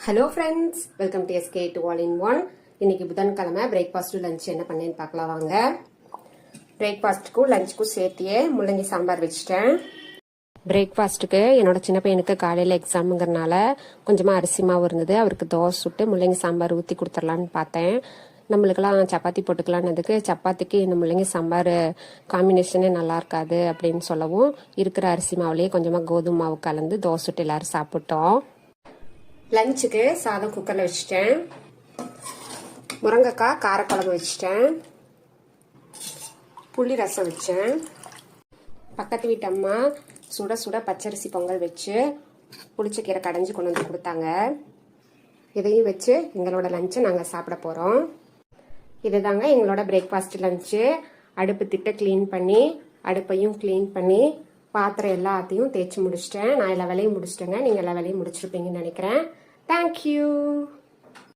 Hello friends, welcome to SK to all in one. இன்னைக்கு புதன்கிழமை breakfast lunch என்ன பண்ணேன்னு பார்க்கலாம் வாங்க. பிரேக்ஃபாஸ்ட்டுக்கும் லஞ்சுக்கும் சேர்த்தியே முள்ளங்கி சாம்பார் வச்சுட்டேன். பிரேக்ஃபாஸ்ட்டுக்கு என்னோட சின்ன பையனுக்கு காலையில் எக்ஸாமுங்கிறனால கொஞ்சமாக அரிசி மாவு இருந்தது. அவருக்கு தோசை சுட்டு முள்ளங்கி சாம்பார் ஊற்றி கொடுத்துடலான்னு பார்த்தேன். நம்மளுக்கெல்லாம் சப்பாத்தி போட்டுக்கலான்னதுக்கு சப்பாத்திக்கு இந்த முள்ளங்கி சாம்பார் காம்பினேஷனே நல்லா இருக்காது அப்படின்னு சொல்லவும் இருக்கிற அரிசி மாவுலேயே கொஞ்சமாக கோதுமை மாவு கலந்து தோசை சுட்டு எல்லாரும் சாப்பிட்டோம். லஞ்சுக்கு சாதம் குக்கரில் வச்சுட்டேன். முருங்கைக்காய் காரக்குழம்பு வச்சுட்டேன். புளி ரசம் வச்சேன். பக்கத்து வீட்டு அம்மா சுட சுட பச்சரிசி பொங்கல் வச்சு புளிச்சக்கீரை கடைஞ்சி கொண்டு வந்து கொடுத்தாங்க. இதையும் வச்சு எங்களோட லஞ்சை நாங்கள் சாப்பிட போகிறோம். இதுதாங்க எங்களோட பிரேக்ஃபாஸ்ட் லஞ்சு. அடுப்பு திட்ட க்ளீன் பண்ணி அடுப்பையும் க்ளீன் பண்ணி பாத்திரம் எல்லாத்தையும் தேய்ச்சி முடிச்சிட்டேன். நான் எல்லா வேலையும் முடிச்சிட்டேங்க. நீங்கள் எல்லா வேலையும் முடிச்சிருப்பீங்கன்னு நினைக்கிறேன். தேங்க்யூ.